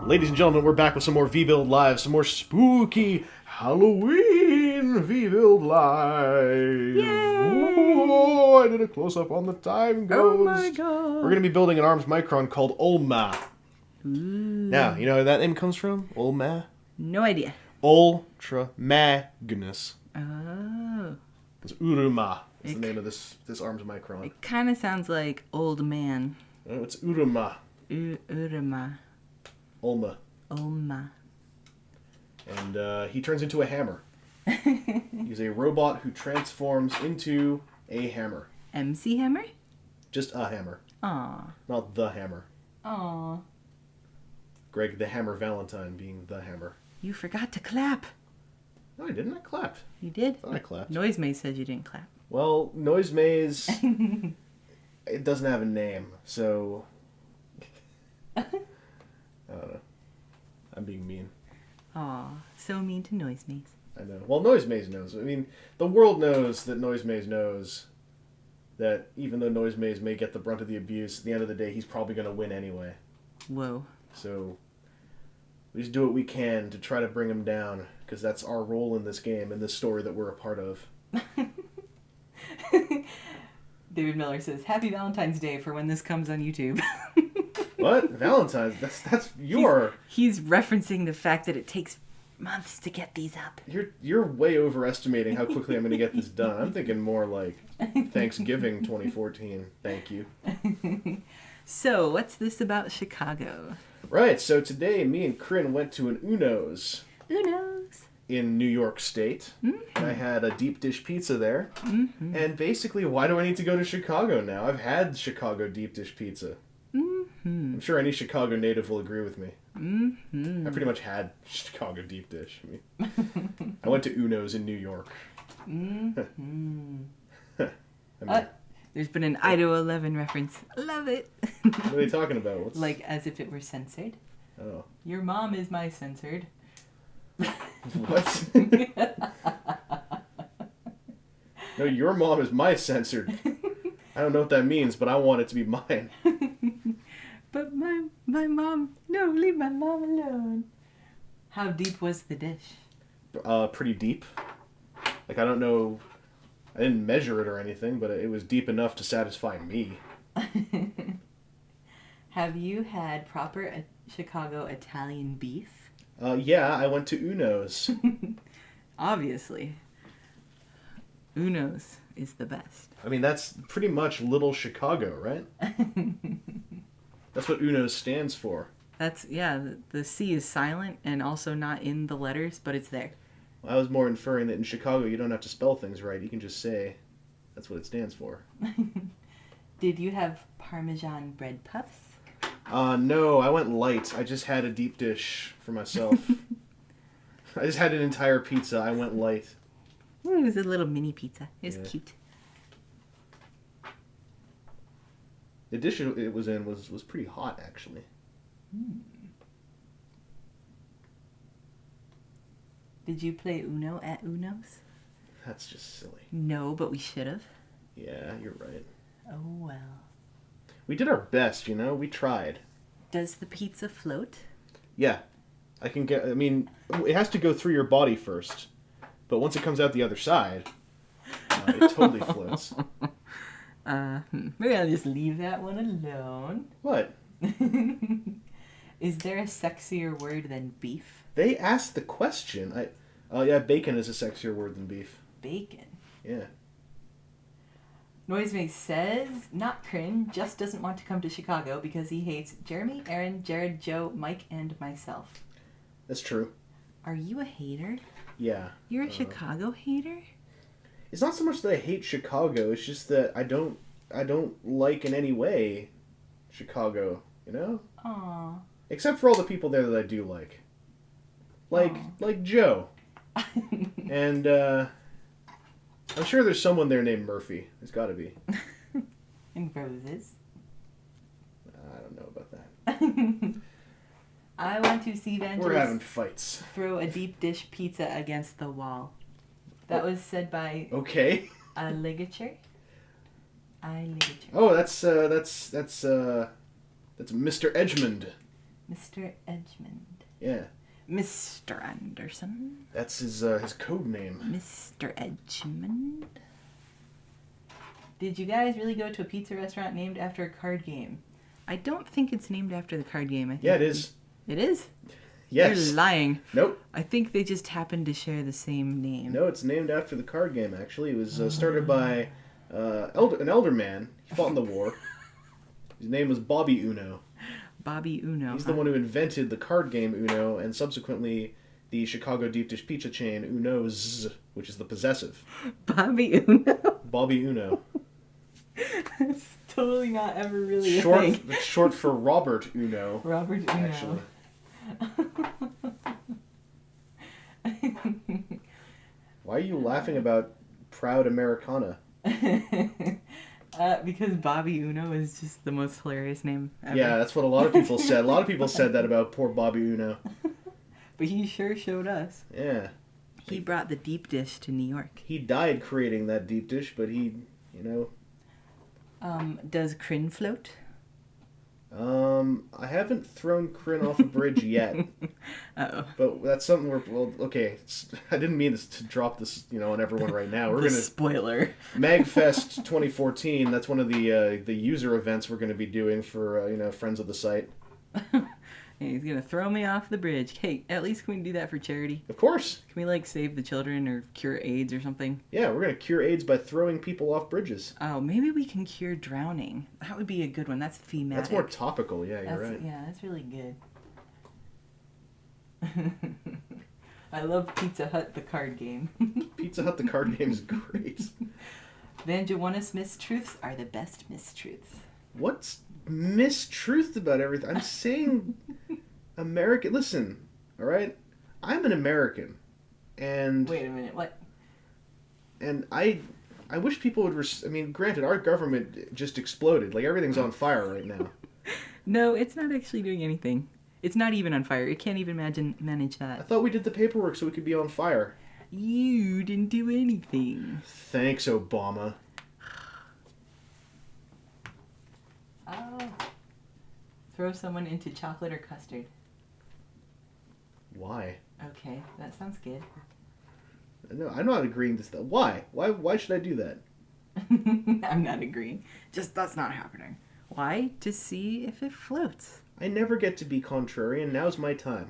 Ladies and gentlemen, we're back with some more V-Build Live, some more spooky Halloween V-Build Live. Yay! Oh, I did a close-up on the time ghost. Oh my god. We're going to be building an arms micron called Ulma. Ooh. Now, you know where that name comes from? Ulma? No idea. Ultra Magnus. Oh. It's Uruma. That's the name of this arms micron. It kind of sounds like old man. Oh, it's Uruma. Uruma. Ulma. Ulma. And he turns into a hammer. He's a robot who transforms into a hammer. MC Hammer? Just a hammer. Aw. Not the hammer. Aw. Greg the Hammer Valentine being the hammer. You forgot to clap. No, I didn't. I clapped. You did? I thought I clapped. Noise Maze said you didn't clap. Well, Noise Maze, it doesn't have a name, so... I don't know. I'm being mean. Aw. So mean to Noise Maze. I know. Well, Noise Maze knows. I mean, the world knows that Noise Maze knows that even though Noise Maze may get the brunt of the abuse, at the end of the day, he's probably going to win anyway. Whoa. So, we just do what we can to try to bring him down, because that's our role in this game, in this story that we're a part of. David Miller says, Happy Valentine's Day for when this comes on YouTube. What? Valentine's? That's your... He's referencing the fact that it takes months to get these up. You're way overestimating how quickly I'm going to get this done. I'm thinking more like Thanksgiving 2014. Thank you. So, what's this about Chicago? Right, so today me and Corinne went to an Uno's. Uno's. In New York State. Mm-hmm. I had a deep dish pizza there. Mm-hmm. And basically, why do I need to go to Chicago now? I've had Chicago deep dish pizza. Mm-hmm. I'm sure any Chicago native will agree with me. Mm-hmm. I pretty much had Chicago deep dish. I mean, I went to Uno's in New York. Mm-hmm. I mean, There's been an Ido 11 reference. I love it. what are they talking about? What's... Like as if it were censored. Oh. Your mom is my censored. What? No, your mom is my censored. I don't know what that means, but I want it to be mine. But my mom... No, leave my mom alone. How deep was the dish? Pretty deep. Like, I don't know... I didn't measure it or anything, but it was deep enough to satisfy me. Have you had proper Chicago Italian beef? Yeah, I went to Uno's. Obviously. Uno's is the best. I mean, that's pretty much Little Chicago, right? That's what Uno's stands for. That's, yeah, the C is silent and also not in the letters, but it's there. I was more inferring that in Chicago you don't have to spell things right. You can just say that's what it stands for. Did you have Parmesan bread puffs? No, I went light. I just had a deep dish for myself. I just had an entire pizza. I went light. Ooh, it was a little mini pizza. It was cute. The dish it was in was pretty hot, actually. Did you play Uno at Uno's? That's just silly. No, but we should have. Yeah, you're right. Oh, well. We did our best, you know? We tried. Does the pizza float? Yeah. I mean, it has to go through your body first. But once it comes out the other side, it totally floats. Maybe I'll just leave that one alone. What? Is there a sexier word than beef? They asked the question. Yeah, bacon is a sexier word than beef. Bacon. Yeah. Noisemace says, not Corinne, just doesn't want to come to Chicago because he hates Jeremy, Aaron, Jared, Joe, Mike, and myself. That's true. Are you a hater? Yeah. You're a Chicago hater? It's not so much that I hate Chicago, it's just that I don't like in any way Chicago, you know? Aww. Except for all the people there that I do like. Like Joe. And I'm sure there's someone there named Murphy. There's got to be. And roses. I don't know about that. I want to see Vangelis We're having fights. throw a deep dish pizza against the wall. That was said by Okay. a ligature. Oh, that's Mr. Edgemond. Mr. Edgemond. Yeah. Mr. Anderson. That's his code name. Mr. Edgemond. Did you guys really go to a pizza restaurant named after a card game? I don't think it's named after the card game. I think Yeah, it is. It is? Yes. You're lying. Nope. I think they just happen to share the same name. No, it's named after the card game, actually. It was started by an elder man. He fought in the war. His name was Bobby Uno. Bobby Uno. He's the one who invented the card game Uno and subsequently the Chicago deep dish pizza chain Uno's, which is the possessive. Bobby Uno? Bobby Uno. It's totally not ever really a thing. It's short for Robert Uno. Robert Uno. Actually. Why are you laughing about Proud Americana? Because Bobby Uno is just the most hilarious name ever. Yeah, that's what a lot of people said. A lot of people said that about poor Bobby Uno. But he sure showed us. Yeah. He brought the deep dish to New York. He died creating that deep dish, but he, Does Crin float? I haven't thrown Crin off a bridge yet. Uh-oh. But that's something okay. I didn't mean to drop this, on everyone right now. We're Spoiler. MagFest 2014. That's one of the user events we're going to be doing for friends of the site. He's gonna throw me off the bridge. Hey, at least can we do that for charity? Of course. Can we save the children or cure AIDS or something? Yeah, we're gonna cure AIDS by throwing people off bridges. Oh, maybe we can cure drowning. That would be a good one. That's thematic. That's more topical. Yeah, you're right. Yeah, that's really good. I love Pizza Hut, the card game. Pizza Hut, the card game is great. Vangewanis mistruths are the best mistruths. What's mistruth about everything? I'm saying American. Listen, all right? I'm an American. And wait a minute, what? And I wish people would granted, our government just exploded. Everything's on fire right now. No, it's not actually doing anything. It's not even on fire. It can't even manage that. I thought we did the paperwork so we could be on fire. You didn't do anything. Thanks, Obama. Oh. Throw someone into chocolate or custard. Why? Okay, that sounds good. No, I'm not agreeing to stuff. Why? Why should I do that? I'm not agreeing. Just that's not happening. Why? To see if it floats. I never get to be contrarian. Now's my time.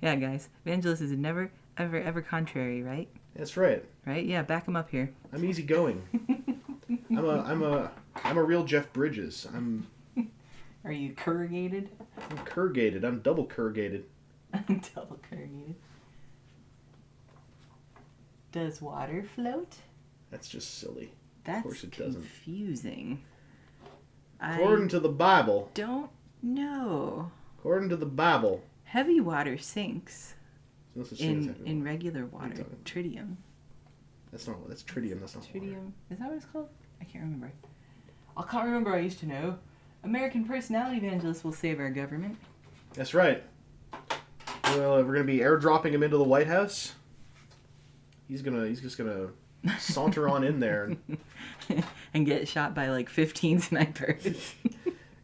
Yeah, guys. Vangelis is never, ever, ever contrary, right? That's right. Right? Yeah, back him up here. I'm easygoing. I'm a real Jeff Bridges. Are you corrugated? I'm corrugated. I'm double corrugated. Double corrugated. Does water float? That's just silly. That's of course it doesn't. Confusing. According to the Bible. Don't know. According to the Bible. Heavy water sinks. No such thing as heavy water. In regular water. Tritium. That's tritium. That's not Tritium. water. Is that what it's called? I can't remember. I can't remember. I used to know. American personality evangelists will save our government. That's right. Well, we're gonna be airdropping him into the White House. He's just gonna saunter on in there and get shot by 15 snipers.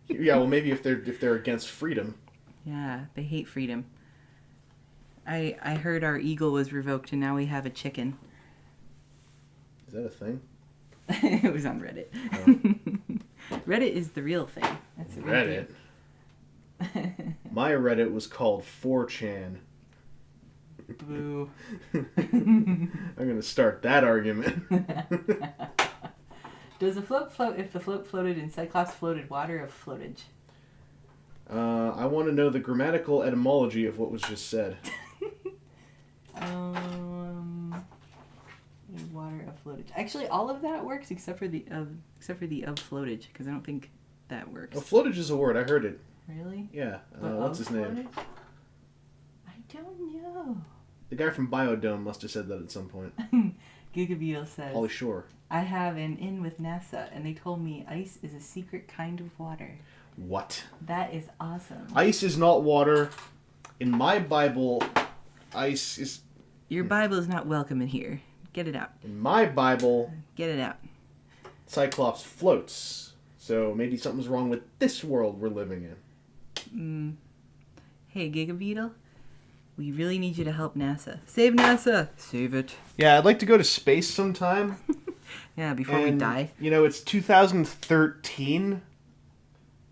Yeah, well, maybe if they're against freedom. Yeah, they hate freedom. I heard our eagle was revoked and now we have a chicken. Is that a thing? It was on Reddit. Oh. Reddit is the real thing. That's the real Reddit. My Reddit was called 4chan. Boo. I'm gonna start that argument. Does a float float if the float floated in Cyclops floated water of floatage? I want to know the grammatical etymology of what was just said. Water of floatage. Actually, all of that works except for the of floatage, because I don't think that works. Oh, floatage is a word. I heard it. Really? Yeah. But What's his name? Floatage? I don't know. The guy from Biodome must have said that at some point. Gigabeal says, Holly Shore. I have an in with NASA, and they told me ice is a secret kind of water. What? That is awesome. Ice is not water. In my Bible, ice is... Your Bible is not welcome in here. Get it out. In my Bible... Get it out. Cyclops floats. So maybe something's wrong with this world we're living in. Hey, Gigabeetle, we really need you to help NASA. Save NASA! Save it. Yeah, I'd like to go to space sometime. Yeah, before we die. You know, it's 2013.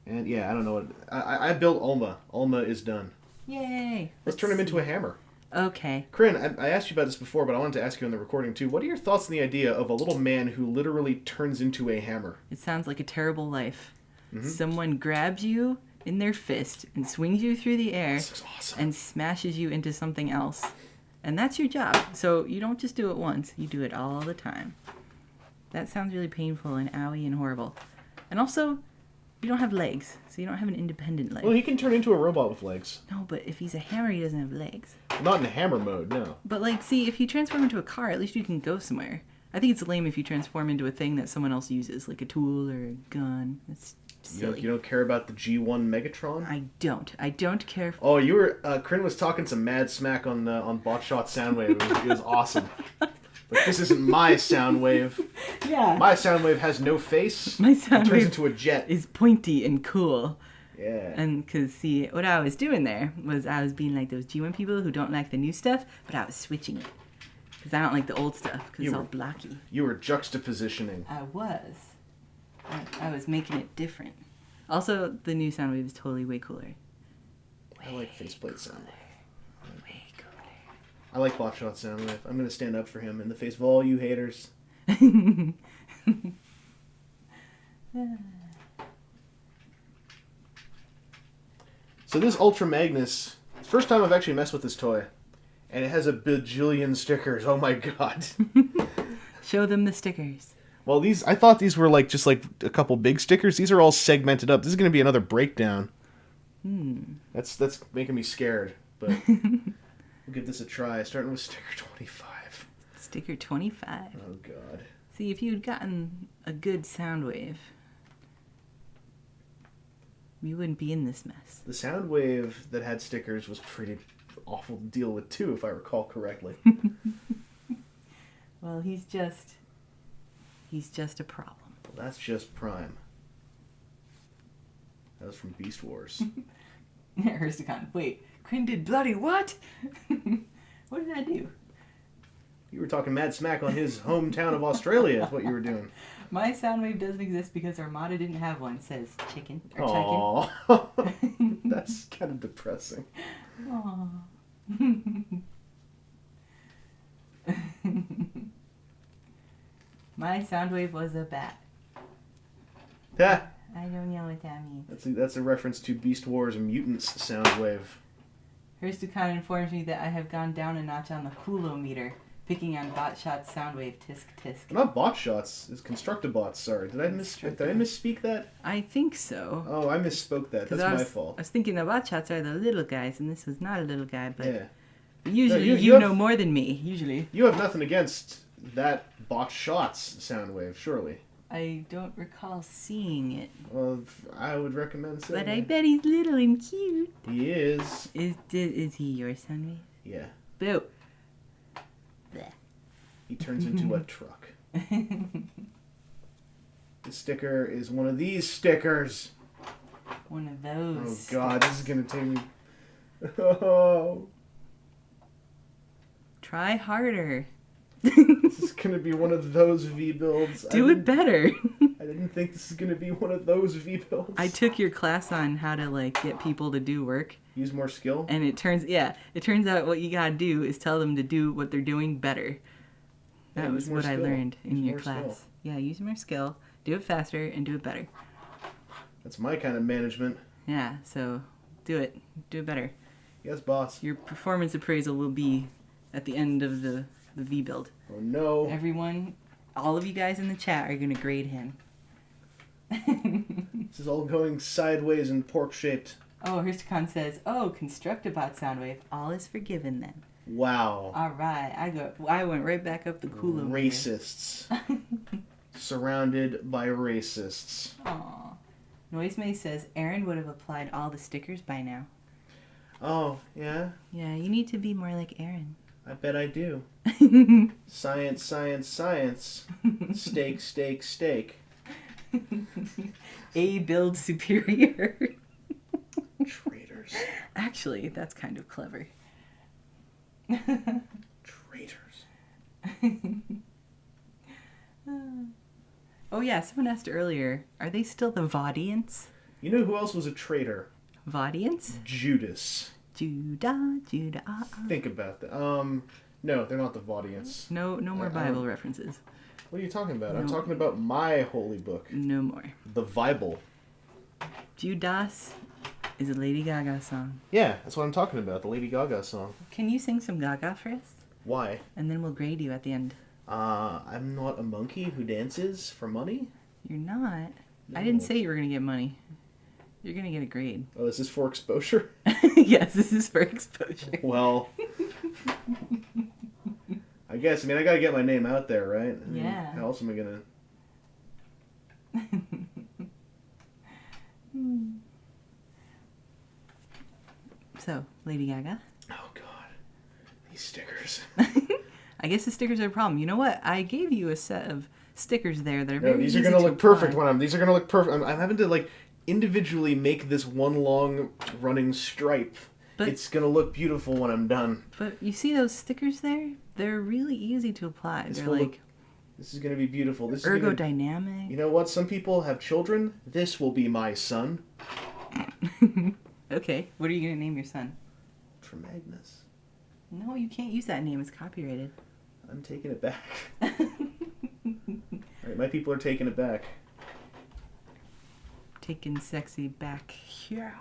And yeah, I don't know what... I built Ulma. Ulma is done. Yay! Let's turn him into a hammer. Okay. Corinne, I asked you about this before, but I wanted to ask you on the recording too. What are your thoughts on the idea of a little man who literally turns into a hammer? It sounds like a terrible life. Mm-hmm. Someone grabs you in their fist and swings you through the air This is awesome. and smashes you into something else. And that's your job. So you don't just do it once, you do it all the time. That sounds really painful and owie and horrible. And also, you don't have legs, so you don't have an independent leg. Well, he can turn into a robot with legs. No, but if he's a hammer, he doesn't have legs. Not in hammer mode, no. But, like, see, if you transform into a car, at least you can go somewhere. I think it's lame if you transform into a thing that someone else uses, like a tool or a gun. It's silly. You don't care about the G1 Megatron? I don't. I don't care. Oh, you were... Corinne was talking some mad smack on Botshot Soundwave. It was awesome. But this isn't my Soundwave. Yeah. My Soundwave has no face. My It turns Soundwave into a jet. is pointy and cool. Yeah. And because, see, what I was doing there was I was being like those G1 people who don't like the new stuff, but I was switching it. Because I don't like the old stuff, because it's all blocky. You were juxtapositioning. I was. I was making it different. Also, the new Soundwave is totally way cooler. I like faceplate Soundwave. Way cooler. I like Botshot Soundwave. I'm going to stand up for him in the face of all you haters. So this Ultra Magnus, it's the first time I've actually messed with this toy. And it has a bajillion stickers. Oh my god. Show them the stickers. Well, I thought these were just a couple big stickers. These are all segmented up. This is going to be another breakdown. That's making me scared, but we'll give this a try. Starting with sticker 25. Sticker 25. Oh god. See, if you had gotten a good Soundwave, you wouldn't be in this mess. The Soundwave that had stickers was pretty awful to deal with too, if I recall correctly. Well, he's just a problem. Well, that's just Prime. That was from Beast Wars. Hersticon. Wait, Quinn did bloody what? What did I do? You were talking mad smack on his hometown of Australia is what you were doing. My Soundwave doesn't exist because Armada didn't have one, says Chicken. Or Aww. That's kind of depressing. Aww. My Soundwave was a bat. Yeah. I don't know what that means. That's a reference to Beast Wars Mutants Soundwave. Hersticon informs me that I have gone down a notch on the coolometer, picking on Botshot's Soundwave tisk tisk. Not bot shots, it's Constructabots, sorry. Did I misspeak that? I think so. Oh, I misspoke that. That's my fault. I was thinking the Botshots are the little guys, and this was not a little guy, but Yeah. usually No, you know more than me. Usually. You have nothing against that bot shots Soundwave, surely. I don't recall seeing it. Well, I would recommend saying But I bet he's little and cute. he is. Is he your Soundwave? Yeah. Boo. Bleh. He turns into a truck. The sticker is one of these stickers. One of those. Oh god, this is gonna take me. Oh. Try harder. This is gonna be one of those V-builds. Do it better. I didn't think this is gonna be one of those V-builds. I took your class on how to get people to do work, Use more skill? and it turns out what you gotta do is tell them to do what they're doing better. That Yeah, was use more what I skill. learned in Use your more class. skill. Yeah, use more skill, do it faster, and do it better. That's my kind of management. Yeah, so do it better. Yes, boss. Your performance appraisal will be at the end of the V-Build. Oh no. Everyone, all of you guys in the chat are gonna grade him. This is all going sideways and pork-shaped. Oh, Hersticon says, "Oh, Constructabot Soundwave, all is forgiven then." Wow. All right, I went right back up the cooler. Racists. Surrounded by racists. Aw. Noisemay says Aaron would have applied all the stickers by now. Oh, yeah? Yeah, you need to be more like Aaron. I bet I do. Science, science, science. Steak, steak, steak. A build superior. Traitor. Actually, that's kind of clever. Traitors. Oh yeah, someone asked earlier, are they still the Vaudians? You know who else was a traitor? Vaudians? Judas. Judah. Think about that. No, they're not the Vaudians. No more Bible references. What are you talking about? No. I'm talking about my holy book. No more. The Bible. Judas is a Lady Gaga song. Yeah, that's what I'm talking about. The Lady Gaga song. Can you sing some Gaga for us? Why? And then we'll grade you at the end. I'm not a monkey who dances for money. You're not. No. I didn't say you were going to get money. You're going to get a grade. Oh, is this for exposure? Yes, this is for exposure. Well, I guess. I mean, I gotta get my name out there, right? I mean, Yeah. How else am I gonna... So, Lady Gaga. Oh, God. These stickers. I guess the stickers are a problem. You know what? I gave you a set of stickers there that are No, very these are easy gonna to look perfect apply. when I'm... These are gonna look perfect. I'm having to, like, individually make this one long running stripe. But- It's gonna look beautiful when I'm done. But you see those stickers there? They're really easy to apply. This They're will like This is gonna be beautiful. This is gonna... ergodynamic. You know what? Some people have children. This will be my son. Okay, what are you going to name your son? For Magnus. No, you can't use that name. It's copyrighted. I'm taking it back. Alright, my people are taking it back. Taking sexy back here.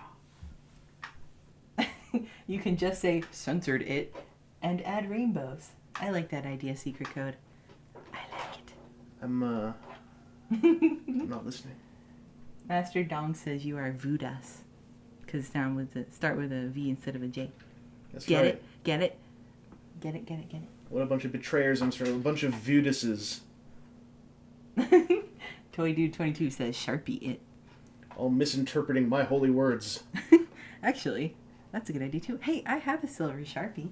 You can just say censored it and add rainbows. I like that idea, secret code. I like it. I'm not listening. Master Dong says you are Vudas. Because start with a V instead of a J. That's Get right. it? Get it? Get it, get it, get What a bunch of betrayers, I'm sorry. A bunch of Vuduses. it. Toy Dude 22 says Sharpie it. All misinterpreting my holy words. Actually, that's a good idea too. Hey, I have a silver Sharpie.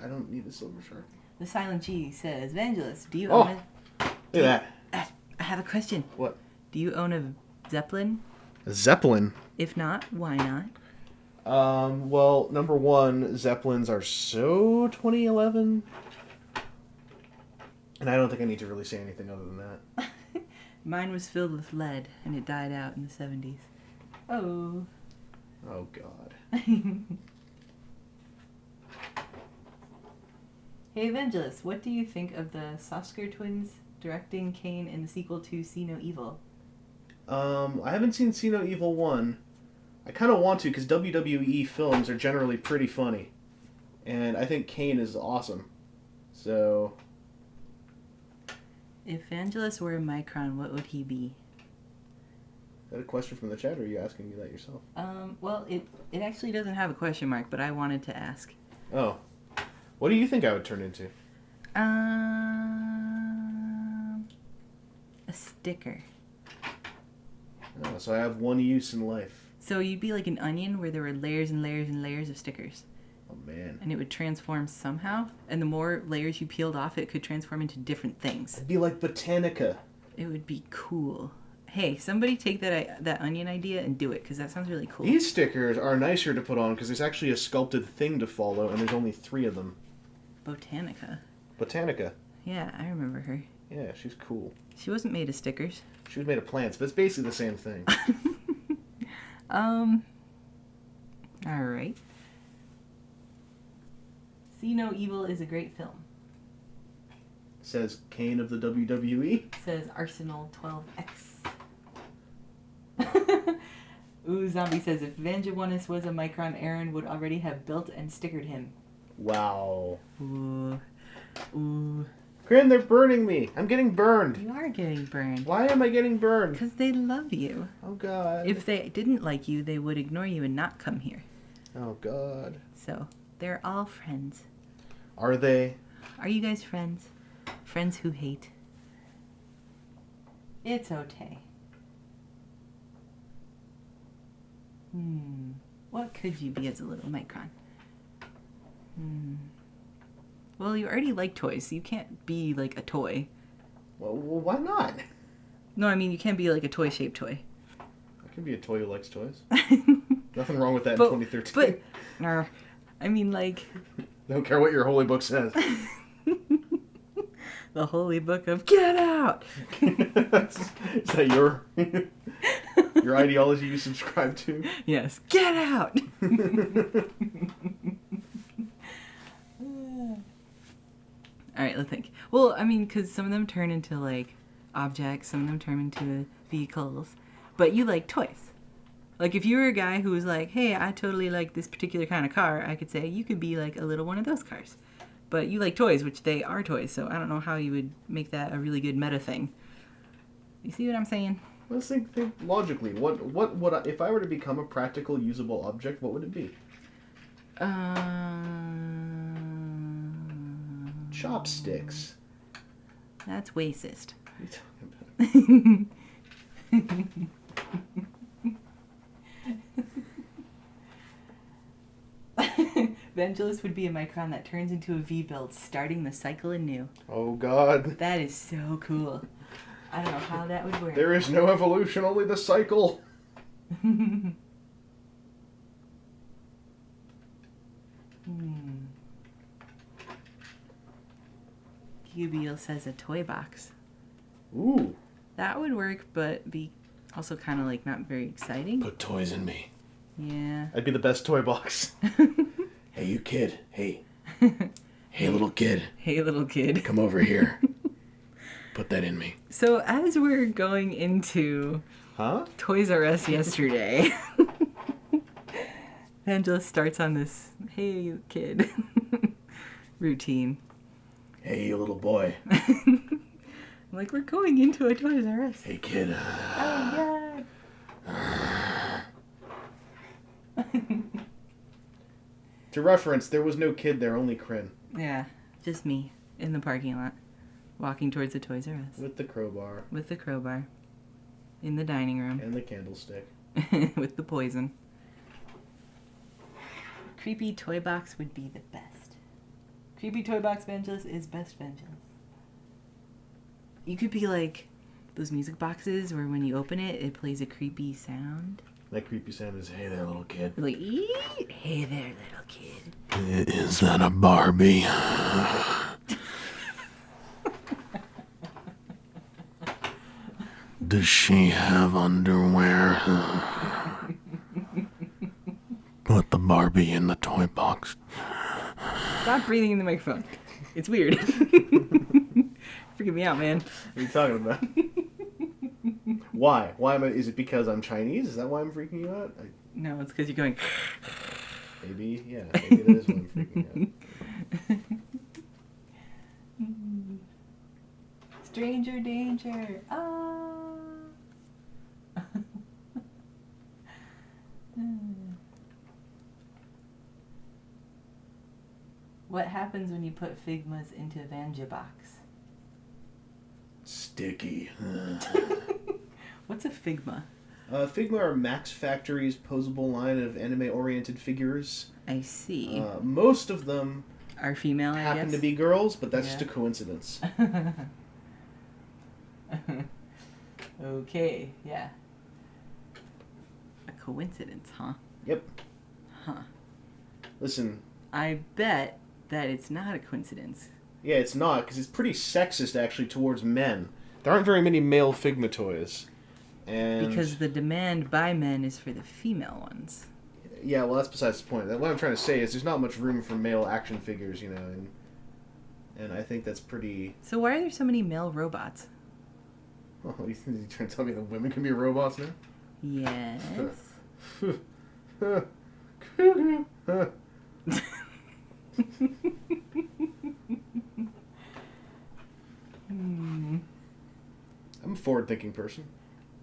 I don't need a silver shark. The Silent G says, Vangelis, do you Oh! own a... Look at I have a question. What? Do you own a Zeppelin? that. Zeppelin. If not, why not? Well, number one, Zeppelins are so 2011. And I don't think I need to really say anything other than that. Mine was filled with lead, and it died out in the 70s. Oh. Oh, God. Hey, Evangelist, what do you think of the Sosker twins directing Kane in the sequel to See No Evil? I haven't seen See No Evil 1. I kind of want to, because WWE films are generally pretty funny. And I think Kane is awesome. So... If Vangelis were a Micron, what would he be? Is that a question from the chat, or are you asking me that yourself? Well, it actually doesn't have a question mark, but I wanted to ask. Oh. What do you think I would turn into? A sticker. Oh, so I have one use in life. So you'd be like an onion where there were layers and layers and layers of stickers. Oh, man. And it would transform somehow. And the more layers you peeled off, it could transform into different things. It'd be like Botanica. It would be cool. Hey, somebody take that onion idea and do it, because that sounds really cool. These stickers are nicer to put on, because there's actually a sculpted thing to follow, and there's only 3 of them. Botanica. Botanica. Yeah, I remember her. Yeah, she's cool. She wasn't made of stickers. She was made of plants, but it's basically the same thing. Alright. See No Evil is a great film. Says Kane of the WWE. Says Arsenal 12X. Ooh, Zombie says if Vangelis was a Micron, Aaron would already have built and stickered him. Wow. Ooh. Ooh. Grin, they're burning me. I'm getting burned. You are getting burned. Why am I getting burned? Because they love you. Oh, God. If they didn't like you, they would ignore you and not come here. Oh, God. So, they're all friends. Are they? Are you guys friends? Friends who hate. It's okay. What could you be as a little Micron? Well, you already like toys, so you can't be like a toy. Well, why not? No, I mean, you can't be like a toy-shaped toy. I can be a toy who likes toys. Nothing wrong with that in 2013. But, I mean, like... Don't care what your holy book says. The holy book of get out! Is that your ideology you subscribe to? Yes, get out! Alright, let's think. Well, I mean, because some of them turn into, like, objects, some of them turn into vehicles, but you like toys. Like, if you were a guy who was like, hey, I totally like this particular kind of car, I could say you could be, like, a little one of those cars. But you like toys, which they are toys, so I don't know how you would make that a really good meta thing. You see what I'm saying? Let's think logically. What would if I were to become a practical, usable object, what would it be? Chopsticks. That's racist. What are you talking about? Vangelis would be a micron that turns into a V-Build, starting the cycle anew. Oh, God. That is so cool. I don't know how that would work. There is no evolution, only the cycle. Gubiel says a toy box. Ooh. That would work, but be also kind of like not very exciting. Put toys in me. Yeah. I'd be the best toy box. Hey, you kid. Hey. Hey, little kid. Hey, little kid. Come over here. Put that in me. So as we're going into Toys R Us yesterday, Angela starts on this, hey, you kid, routine. Hey, you little boy. Like, we're going into a Toys R Us. Hey, kid. Oh, yeah. To reference, there was no kid there, only Kryn. Yeah, just me in the parking lot, walking towards the Toys R Us. With the crowbar. With the crowbar. In the dining room. And the candlestick. With the poison. Creepy toy box would be the best. Creepy toy box Vangelis is best Vangelis. You could be like those music boxes where when you open it, it plays a creepy sound. That creepy sound is, hey there, little kid. Like, hey there, little kid. Is that a Barbie? Does she have underwear? Put the Barbie in the toy box. Stop breathing in the microphone. It's weird. Freaking me out, man. What are you talking about? Why? Why am I? Is it because I'm Chinese? Is that why I'm freaking you out? No, it's because you're going... Maybe, yeah. Maybe that is why I'm freaking out. Stranger danger. Ah. What happens when you put Figmas into Vangibox? Sticky. What's a Figma? Figma are Max Factory's posable line of anime-oriented figures. I see. Most of them are female, I guess? happen to be girls, but that's just a coincidence. Okay, yeah. A coincidence, huh? Yep. Huh. Listen. I bet that it's not a coincidence. Yeah, it's not, because it's pretty sexist, actually, towards men. There aren't very many male Figma toys. And because the demand by men is for the female ones. Yeah, well, that's besides the point. What I'm trying to say is there's not much room for male action figures, you know, and I think that's pretty... So why are there so many male robots? Oh, you trying to tell me that women can be robots now? Yes. I'm a forward-thinking person.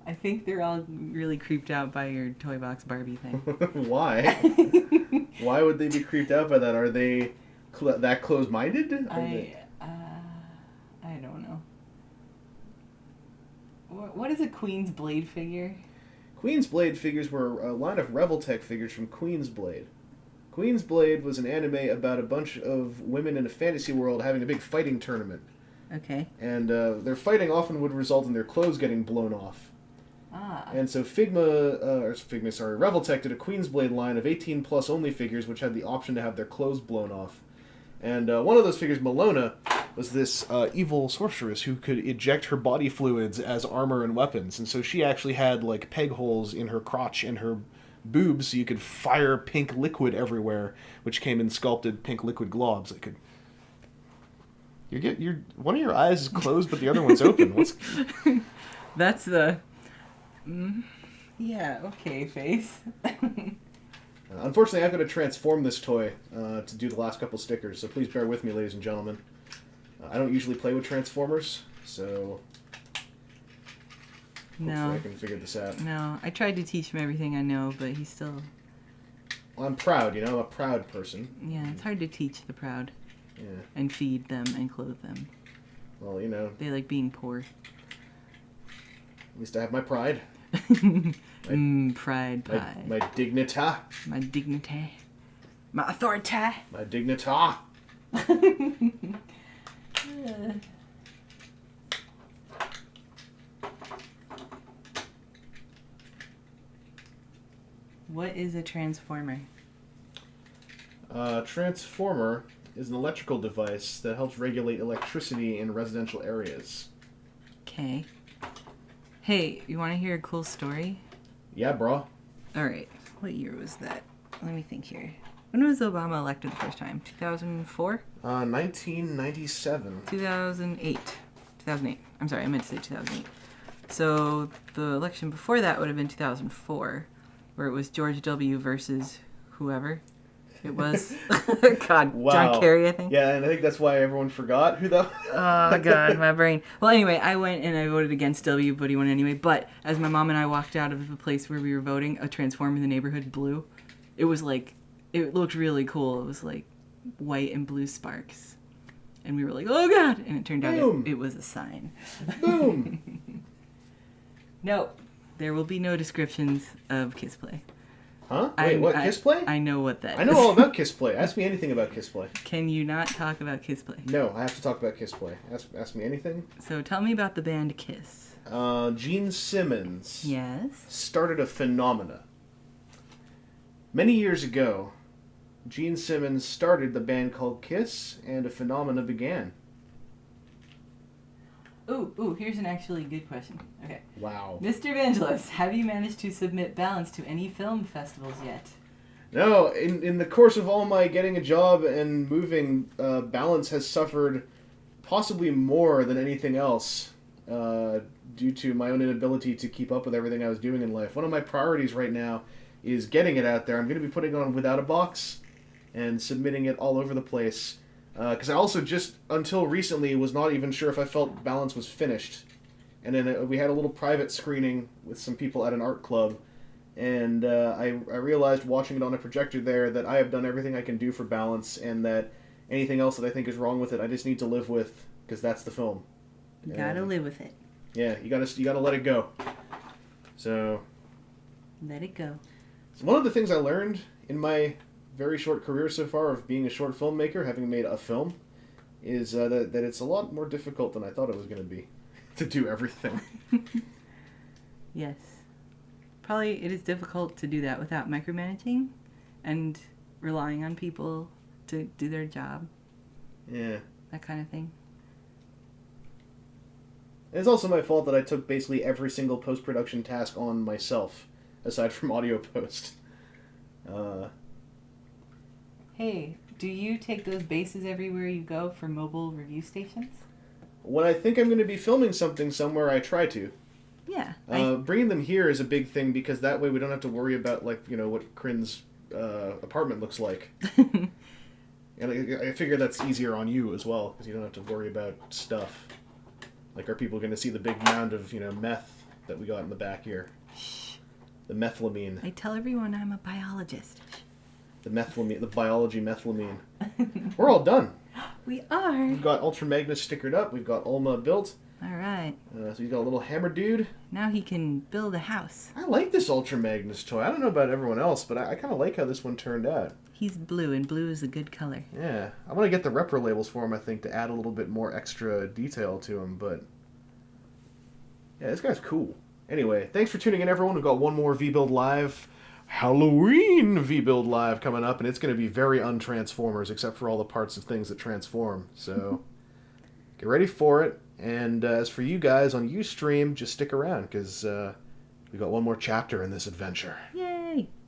I think they're all really creeped out by your toy box Barbie thing. Why? Why would they be creeped out by that? Are they that close-minded? I don't know. What is a Queen's Blade figure? Queen's Blade figures were a line of Revoltech figures from Queen's Blade. Queen's Blade was an anime about a bunch of women in a fantasy world having a big fighting tournament. Okay. And their fighting often would result in their clothes getting blown off. Ah. And so Reveltech did a Queen's Blade line of 18 plus only figures, which had the option to have their clothes blown off. And one of those figures, Malona, was this evil sorceress who could eject her body fluids as armor and weapons. And so she actually had like peg holes in her crotch and her boobs, so you could fire pink liquid everywhere, which came in sculpted pink liquid globs. That could. You're one of your eyes is closed, but the other one's open. What's? That's the. Yeah. Okay. Face. Unfortunately, I've got to transform this toy to do the last couple stickers, so please bear with me, ladies and gentlemen. I don't usually play with Transformers, so hopefully I can figure this out. No, I tried to teach him everything I know, but he's still... Well, I'm proud, I'm a proud person. Yeah, it's hard to teach the proud. Yeah. And feed them and clothe them. Well, They like being poor. At least I have my pride. Pride pie. My dignita. My dignity. My authority. My dignita. What is a transformer? Transformer is an electrical device that helps regulate electricity in residential areas. Okay. Hey, you want to hear a cool story? Yeah, bro. Alright. What year was that? Let me think here. When was Obama elected the first time? 2004? 1997. 2008. 2008. I'm sorry, I meant to say 2008. So the election before that would have been 2004, where it was George W. versus whoever it was. God, wow. John Kerry, I think. Yeah, and I think that's why everyone forgot who that was. Oh, God, my brain. Well, anyway, I went and I voted against W, but he won anyway. But as my mom and I walked out of the place where we were voting, a transformer in the neighborhood blew. It was like, it looked really cool. It was like white and blue sparks. And we were like, oh, God. And it turned out it was a sign. Boom. No, there will be no descriptions of Kiss Play. Huh? Wait, what? Kiss Play? I know what that is. I know all about Kiss Play. Ask me anything about Kiss Play. Can you not talk about Kiss Play? No, I have to talk about Kiss Play. Ask me anything. So tell me about the band Kiss. Gene Simmons. Yes? Started a phenomena. Many years ago, Gene Simmons started the band called Kiss, and a phenomena began. Ooh, here's an actually good question. Okay. Wow. Mr. Evangelist, have you managed to submit Balance to any film festivals yet? No, in the course of all my getting a job and moving, Balance has suffered possibly more than anything else due to my own inability to keep up with everything I was doing in life. One of my priorities right now is getting it out there. I'm going to be putting it on Without a Box and submitting it all over the place. Because I also just, until recently, was not even sure if I felt Balance was finished. And then we had a little private screening with some people at an art club. And I realized, watching it on a projector there, that I have done everything I can do for Balance, and that anything else that I think is wrong with it, I just need to live with, because that's the film. You gotta live with it. Yeah, you gotta let it go. So... Let it go. So one of the things I learned in my very short career so far of being a short filmmaker, having made a film, is that it's a lot more difficult than I thought it was going to be to do everything. Yes. Probably it is difficult to do that without micromanaging and relying on people to do their job. Yeah. That kind of thing. It's also my fault that I took basically every single post-production task on myself, aside from audio post. Hey, do you take those bases everywhere you go for mobile review stations? When I think I'm going to be filming something somewhere, I try to. Yeah. Bringing them here is a big thing, because that way we don't have to worry about, like, what Crin's apartment looks like. And I figure that's easier on you as well, because you don't have to worry about stuff. Like, are people going to see the big mound of, meth that we got in the back here? Shh. The methylamine. I tell everyone I'm a biologist. The methylamine, the biology methylamine. We're all done. We are. We've got Ultra Magnus stickered up. We've got Ulma built. All right. So he's got a little hammer dude. Now he can build a house. I like this Ultra Magnus toy. I don't know about everyone else, but I kind of like how this one turned out. He's blue, and blue is a good color. Yeah. I want to get the repro labels for him, I think, to add a little bit more extra detail to him, but... Yeah, this guy's cool. Anyway, thanks for tuning in, everyone. We've got one more V-Build Live, Halloween V-Build Live coming up, and it's going to be very un-Transformers, except for all the parts of things that transform. So get ready for it. And as for you guys on Ustream, just stick around, because we've got one more chapter in this adventure. Yay!